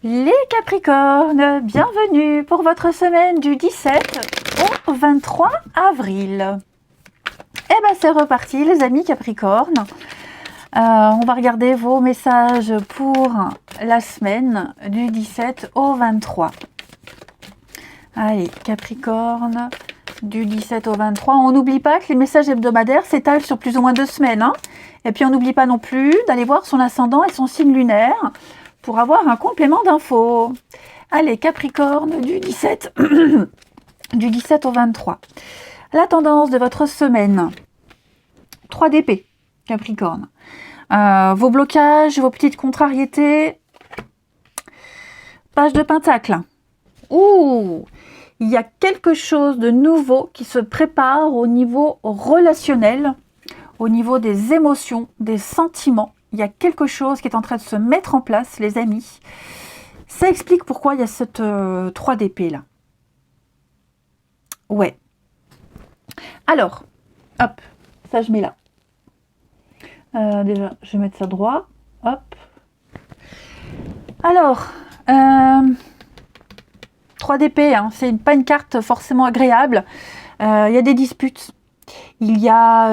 Les Capricornes, bienvenue pour votre semaine du 17 au 23 avril. Et ben c'est reparti les amis Capricornes. On va regarder vos messages pour la semaine du 17 au 23. Allez, Capricorne, du 17 au 23. On n'oublie pas que les messages hebdomadaires s'étalent sur plus ou moins 2 semaines. Hein. Et puis on n'oublie pas non plus d'aller voir son ascendant et son signe lunaire pour avoir un complément d'infos. Allez, Capricorne, du 17, du 17 au 23. La tendance de votre semaine. 3 d'épée, Capricorne. Vos blocages, vos petites contrariétés. Page de pentacle. Ouh, il y a quelque chose de nouveau qui se prépare au niveau relationnel, au niveau des émotions, des sentiments. Il y a quelque chose qui est en train de se mettre en place, les amis. Ça explique pourquoi il y a cette 3 d'épée là. Ouais. Alors, hop, ça je mets là. Déjà, je vais mettre ça droit. Hop. Alors, 3 d'épée, hein, c'est pas une carte forcément agréable. Il y a des disputes. Il y a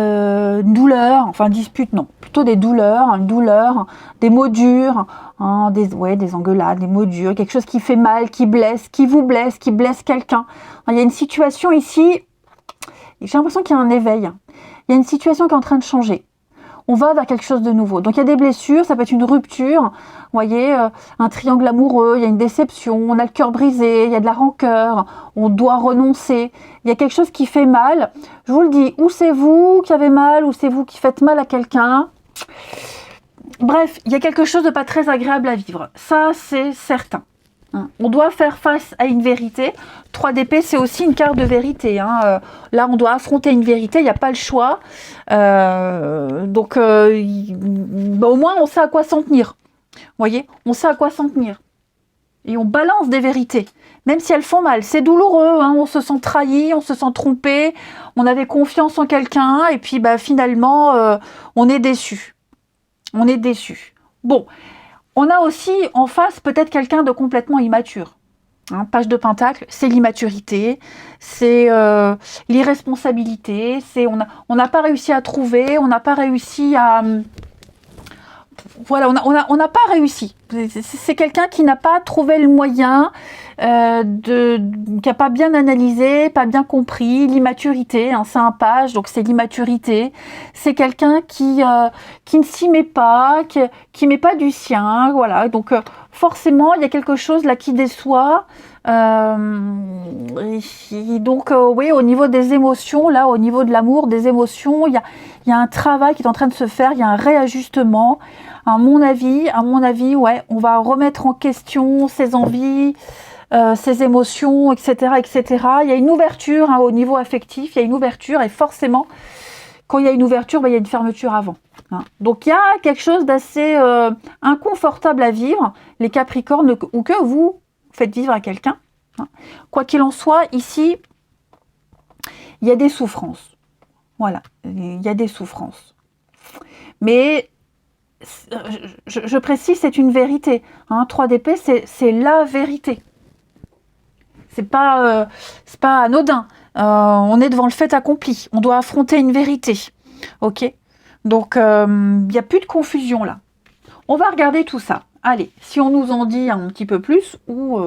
une douleur, enfin dispute non, plutôt des douleurs, une douleur, des mots durs, hein, des engueulades, des mots durs, quelque chose qui fait mal, qui blesse, qui blesse quelqu'un. Il y a une situation ici, j'ai l'impression qu'il y a un éveil. Il y a une situation qui est en train de changer. On va vers quelque chose de nouveau. Donc il y a des blessures, ça peut être une rupture, vous voyez, un triangle amoureux, il y a une déception, on a le cœur brisé, il y a de la rancœur, on doit renoncer, il y a quelque chose qui fait mal. Je vous le dis, ou c'est vous qui avez mal, ou c'est vous qui faites mal à quelqu'un. Bref, il y a quelque chose de pas très agréable à vivre. Ça, c'est certain. On doit faire face à une vérité. 3 d'épée, c'est aussi une carte de vérité. Hein. Là, on doit affronter une vérité, il n'y a pas le choix. Donc, au moins, on sait à quoi s'en tenir. Vous voyez, on sait à quoi s'en tenir. Et on balance des vérités, même si elles font mal. C'est douloureux, hein. On se sent trahi, on se sent trompé, on avait confiance en quelqu'un, et puis finalement, on est déçu. On est déçu. Bon. On a aussi en face peut-être quelqu'un de complètement immature. Hein, page de pentacle, c'est l'immaturité, c'est l'irresponsabilité, c'est on n'a pas réussi à trouver, on n'a pas réussi à... Voilà, on n'a pas réussi. C'est quelqu'un qui n'a pas trouvé le moyen, qui n'a pas bien analysé, pas bien compris l'immaturité. Hein, c'est un page, donc c'est l'immaturité. C'est quelqu'un qui ne s'y met pas, qui met pas du sien. Voilà, donc forcément, il y a quelque chose là qui déçoit. Donc, oui, au niveau des émotions, là, au niveau de l'amour, des émotions, il y a un travail qui est en train de se faire, il y a un réajustement. À mon avis, ouais, on va remettre en question ses envies, ses émotions, etc., etc. Il y a une ouverture hein, au niveau affectif, il y a une ouverture et forcément, quand il y a une ouverture, il y a une fermeture avant. Hein. Donc, il y a quelque chose d'assez inconfortable à vivre, les Capricornes, ou que vous faites vivre à quelqu'un. Hein. Quoi qu'il en soit, ici, il y a des souffrances. Voilà, il y a des souffrances. Mais... Je précise, c'est une vérité. Hein, 3 d'épée, c'est la vérité. C'est pas anodin. On est devant le fait accompli. On doit affronter une vérité. Ok. Donc, il n'y a plus de confusion là. On va regarder tout ça. Allez, si on nous en dit un petit peu plus ou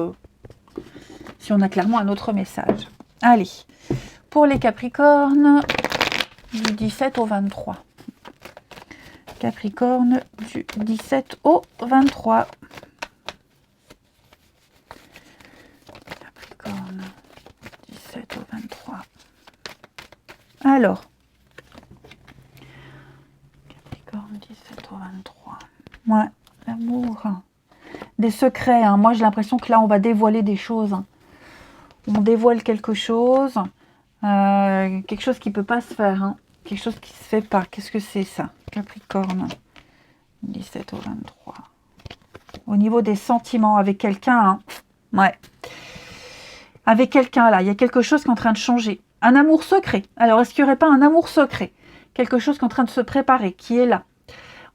si on a clairement un autre message. Allez, pour les Capricornes, du 17 au 23. Capricorne du 17 au 23. Capricorne, 17 au 23. Alors, Capricorne, 17 au 23. Ouais, l'amour. Des secrets. Hein. Moi, j'ai l'impression que là, on va dévoiler des choses. Hein. On dévoile quelque chose. Quelque chose qui ne peut pas se faire. Hein. Quelque chose qui ne se fait pas. Qu'est-ce que c'est ça? Capricorne, 17 au 23. Au niveau des sentiments avec quelqu'un, hein. Ouais. Avec quelqu'un là, il y a quelque chose qui est en train de changer. Un amour secret. Alors, est-ce qu'il n'y aurait pas un amour secret? Quelque chose qui est en train de se préparer, qui est là.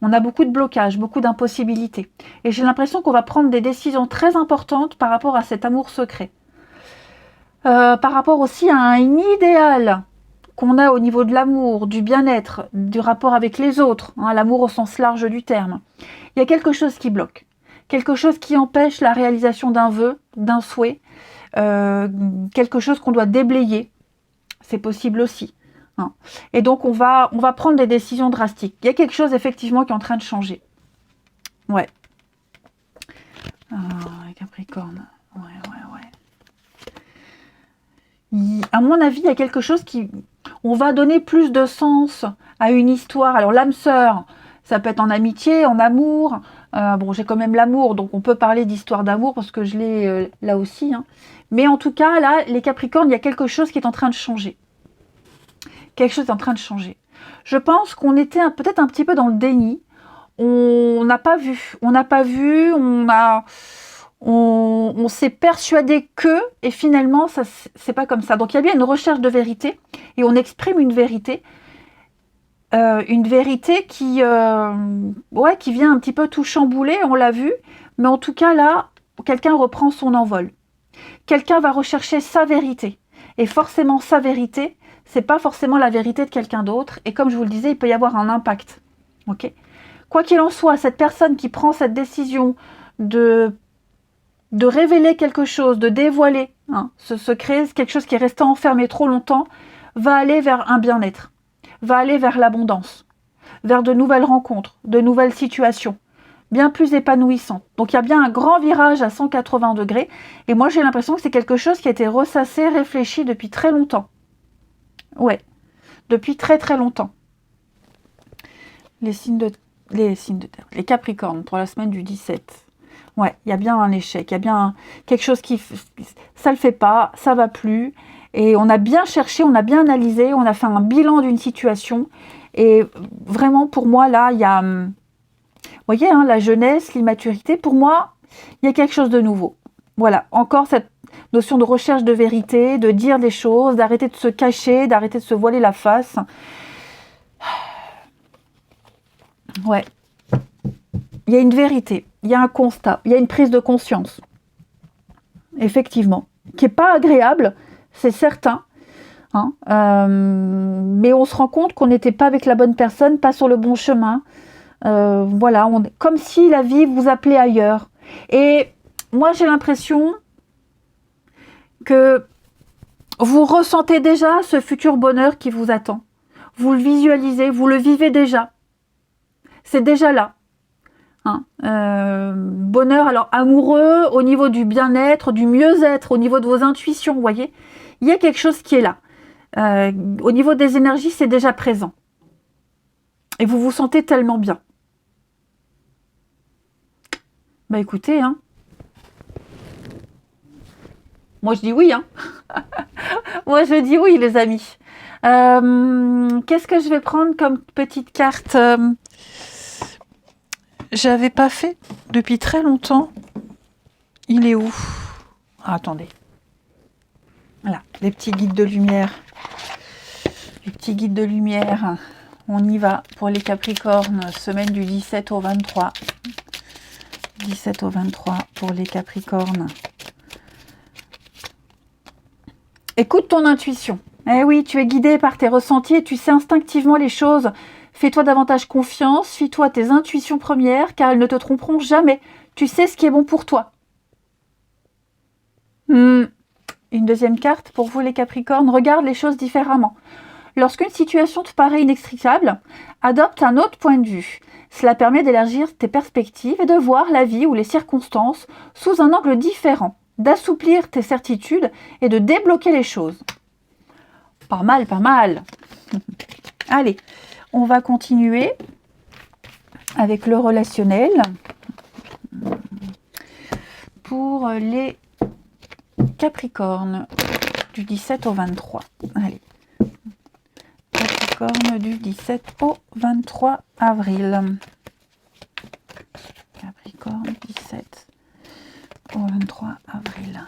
On a beaucoup de blocages, beaucoup d'impossibilités. Et j'ai l'impression qu'on va prendre des décisions très importantes par rapport à cet amour secret. Par rapport aussi à un idéal qu'on a au niveau de l'amour, du bien-être, du rapport avec les autres, hein, l'amour au sens large du terme. Il y a quelque chose qui bloque, quelque chose qui empêche la réalisation d'un vœu, d'un souhait, quelque chose qu'on doit déblayer, c'est possible aussi. Hein. Et donc on va prendre des décisions drastiques. Il y a quelque chose effectivement qui est en train de changer. Ouais. Capricorne. Ouais. À mon avis, il y a quelque chose qui... On va donner plus de sens à une histoire. Alors l'âme sœur, ça peut être en amitié, en amour. Bon, j'ai quand même l'amour, donc on peut parler d'histoire d'amour parce que je l'ai là aussi. Hein. Mais en tout cas, là, les Capricornes, il y a quelque chose qui est en train de changer. Quelque chose est en train de changer. Je pense qu'on était peut-être un petit peu dans le déni. On n'a pas vu. On s'est persuadé que, et finalement, ça c'est pas comme ça. Donc il y a bien une recherche de vérité, et on exprime une vérité qui vient un petit peu tout chambouler, on l'a vu, mais en tout cas là, quelqu'un reprend son envol. Quelqu'un va rechercher sa vérité, et forcément sa vérité, c'est pas forcément la vérité de quelqu'un d'autre, et comme je vous le disais, il peut y avoir un impact. Ok ? Quoi qu'il en soit, cette personne qui prend cette décision de révéler quelque chose, de dévoiler ce secret, quelque chose qui est resté enfermé trop longtemps, va aller vers un bien-être, va aller vers l'abondance, vers de nouvelles rencontres, de nouvelles situations, bien plus épanouissantes. Donc il y a bien un grand virage à 180 degrés, et moi j'ai l'impression que c'est quelque chose qui a été ressassé, réfléchi depuis très longtemps. Ouais, depuis très très longtemps. Les signes de terre, les Capricornes pour la semaine du 17. Ouais, il y a bien un échec, il y a bien quelque chose qui... Ça le fait pas, ça va plus. Et on a bien cherché, on a bien analysé, on a fait un bilan d'une situation. Et vraiment, pour moi, là, il y a... Vous voyez, hein, la jeunesse, l'immaturité, pour moi, il y a quelque chose de nouveau. Voilà, encore cette notion de recherche de vérité, de dire des choses, d'arrêter de se cacher, d'arrêter de se voiler la face. Ouais. Il y a une vérité, il y a un constat, il y a une prise de conscience. Effectivement. Qui n'est pas agréable, c'est certain. Hein, mais on se rend compte qu'on n'était pas avec la bonne personne, pas sur le bon chemin. Voilà, comme si la vie vous appelait ailleurs. Et moi, j'ai l'impression que vous ressentez déjà ce futur bonheur qui vous attend. Vous le visualisez, vous le vivez déjà. C'est déjà là. Bonheur alors amoureux, au niveau du bien-être, du mieux-être, au niveau de vos intuitions, vous voyez, il y a quelque chose qui est là. Au niveau des énergies, c'est déjà présent. Et vous vous sentez tellement bien. Bah écoutez, moi je dis oui, moi je dis oui les amis. Qu'est-ce que je vais prendre comme petite carte J'avais pas fait depuis très longtemps. Il est où? Attendez. Voilà, les petits guides de lumière. Les petits guides de lumière. On y va pour les Capricornes, semaine du 17 au 23. 17 au 23 pour les Capricornes. Écoute ton intuition. Eh oui, tu es guidé par tes ressentis et tu sais instinctivement les choses. Fais-toi davantage confiance, fie-toi à tes intuitions premières, car elles ne te tromperont jamais. Tu sais ce qui est bon pour toi. Une deuxième carte pour vous les Capricornes. Regarde les choses différemment. Lorsqu'une situation te paraît inextricable, adopte un autre point de vue. Cela permet d'élargir tes perspectives et de voir la vie ou les circonstances sous un angle différent, d'assouplir tes certitudes et de débloquer les choses. Pas mal, pas mal. Allez, on va continuer avec le relationnel pour les Capricornes du 17 au 23. Allez. Capricorne du 17 au 23 avril. Capricorne 17 au 23 avril.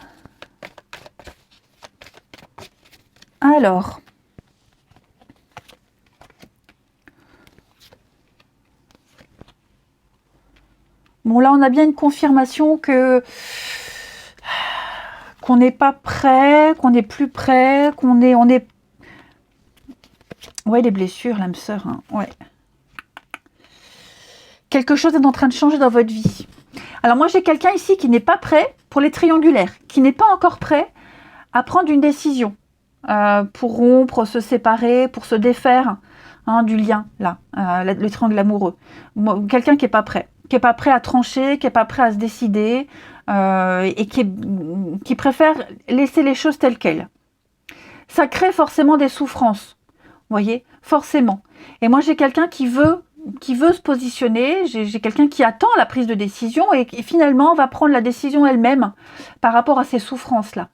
Alors, Bon, là, on a bien une confirmation que qu'on n'est pas prêt, qu'on n'est plus prêt, on est... Ouais, les blessures, l'âme sœur, hein, ouais. Quelque chose est en train de changer dans votre vie. Alors moi, j'ai quelqu'un ici qui n'est pas prêt pour les triangulaires, qui n'est pas encore prêt à prendre une décision pour rompre, se séparer, pour se défaire hein, du lien, là, le triangle amoureux. Quelqu'un qui n'est pas prêt. Qui n'est pas prêt à trancher, qui n'est pas prêt à se décider et qui préfère laisser les choses telles quelles. Ça crée forcément des souffrances, vous voyez, forcément. Et moi, j'ai quelqu'un qui veut se positionner, j'ai quelqu'un qui attend la prise de décision et qui finalement va prendre la décision elle-même par rapport à ces souffrances-là.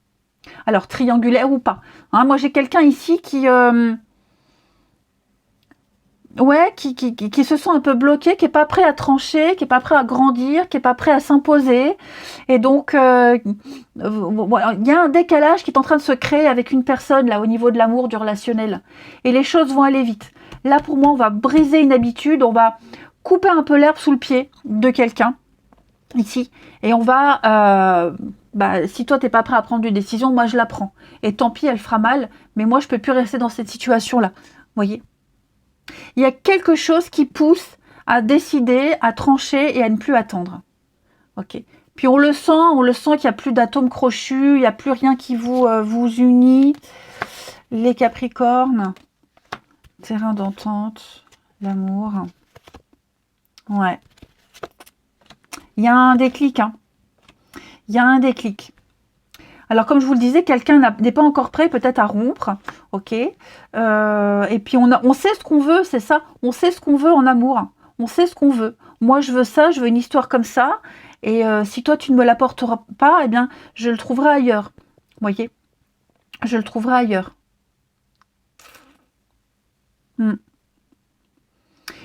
Alors, triangulaire ou pas. Hein, moi, j'ai quelqu'un ici qui... qui se sent un peu bloqué, qui n'est pas prêt à trancher, qui n'est pas prêt à grandir, qui n'est pas prêt à s'imposer. Et donc, il y a un décalage qui est en train de se créer avec une personne, là, au niveau de l'amour, du relationnel. Et les choses vont aller vite. Là, pour moi, on va briser une habitude, on va couper un peu l'herbe sous le pied de quelqu'un, ici. Et on va... si toi, tu n'es pas prêt à prendre une décision, moi, je la prends. Et tant pis, elle fera mal, mais moi, je ne peux plus rester dans cette situation-là. Vous voyez ? Il y a quelque chose qui pousse à décider, à trancher et à ne plus attendre. Ok. Puis on le sent qu'il n'y a plus d'atomes crochus, il n'y a plus rien qui vous unit. Les Capricornes, terrain d'entente, l'amour. Ouais. Il y a un déclic. Hein. Il y a un déclic. Alors, comme je vous le disais, quelqu'un n'est pas encore prêt peut-être à rompre, ok. Et puis, on sait ce qu'on veut, c'est ça. On sait ce qu'on veut en amour. On sait ce qu'on veut. Moi, je veux ça, je veux une histoire comme ça. Et si toi, tu ne me l'apporteras pas, eh bien, je le trouverai ailleurs. Vous voyez ? Je le trouverai ailleurs.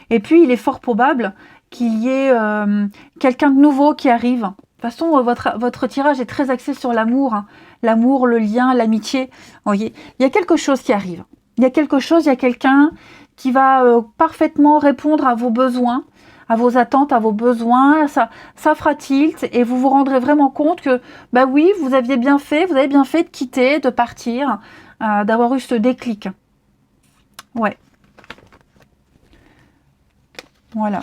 Et puis, il est fort probable qu'il y ait quelqu'un de nouveau qui arrive. De toute façon, votre tirage est très axé sur l'amour. Hein. L'amour, le lien, l'amitié. Voyez, il y a quelque chose qui arrive. Il y a quelqu'un qui va parfaitement répondre à vos besoins, à vos attentes, à vos besoins. Ça fera tilt et vous vous rendrez vraiment compte que, bah oui, vous avez bien fait de quitter, de partir, d'avoir eu ce déclic. Ouais. Voilà.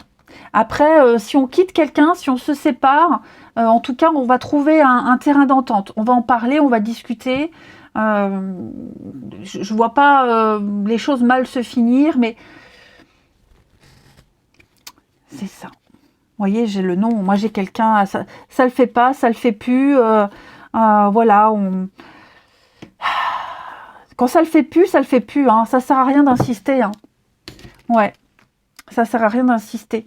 Après, si on quitte quelqu'un, si on se sépare, en tout cas, on va trouver un terrain d'entente. On va en parler, on va discuter. Je vois pas les choses mal se finir, mais c'est ça. Vous voyez, j'ai le nom. Moi, j'ai quelqu'un, ça le fait pas, ça le fait plus. Voilà. Quand ça le fait plus, ça le fait plus. Hein. Ça sert à rien d'insister. Hein. Ouais. Ça sert à rien d'insister.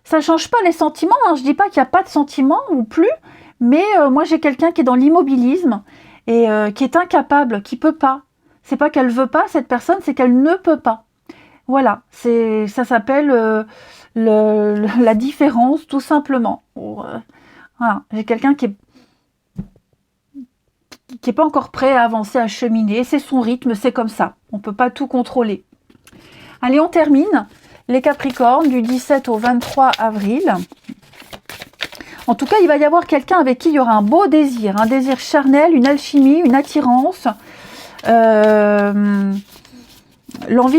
Ça ne change pas les sentiments, hein. Je ne dis pas qu'il n'y a pas de sentiments ou plus, mais moi j'ai quelqu'un qui est dans l'immobilisme et qui est incapable, qui ne peut pas. C'est pas qu'elle ne veut pas, cette personne, c'est qu'elle ne peut pas. Voilà, ça s'appelle la différence, tout simplement. Voilà. J'ai quelqu'un qui est pas encore prêt à avancer, à cheminer. C'est son rythme, c'est comme ça. On ne peut pas tout contrôler. Allez, on termine. Les Capricornes, du 17 au 23 avril. En tout cas, il va y avoir quelqu'un avec qui il y aura un beau désir. Un désir charnel, une alchimie, une attirance. L'envie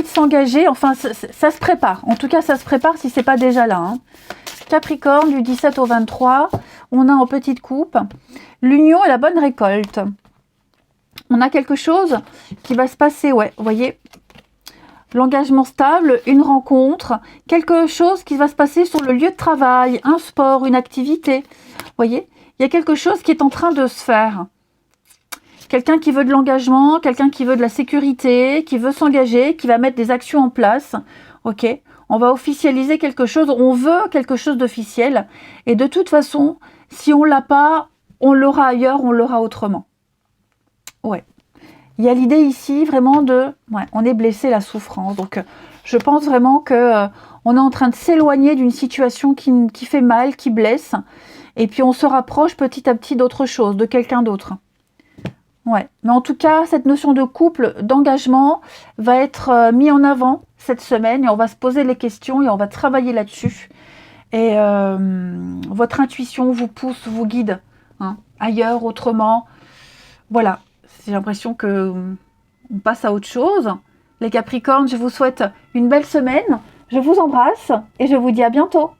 de s'engager. Enfin, ça se prépare. En tout cas, ça se prépare si ce n'est pas déjà là. Hein. Capricorne, du 17 au 23. On a en petite coupe l'union et la bonne récolte. On a quelque chose qui va se passer. Ouais, vous voyez. L'engagement stable, une rencontre, quelque chose qui va se passer sur le lieu de travail, un sport, une activité. Vous voyez, il y a quelque chose qui est en train de se faire. Quelqu'un qui veut de l'engagement, quelqu'un qui veut de la sécurité, qui veut s'engager, qui va mettre des actions en place. Ok, on va officialiser quelque chose, on veut quelque chose d'officiel. Et de toute façon, si on ne l'a pas, on l'aura ailleurs, on l'aura autrement. Ouais. Il y a l'idée ici vraiment de... Ouais, on est blessé, la souffrance. Donc, je pense vraiment que on est en train de s'éloigner d'une situation qui fait mal, qui blesse. Et puis, on se rapproche petit à petit d'autre chose, de quelqu'un d'autre. Ouais. Mais en tout cas, cette notion de couple, d'engagement, va être mis en avant cette semaine. Et on va se poser les questions et on va travailler là-dessus. et votre intuition vous pousse, vous guide hein, ailleurs, autrement. Voilà, j'ai l'impression que on passe à autre chose. Les Capricornes, je vous souhaite une belle semaine. Je vous embrasse et je vous dis à bientôt.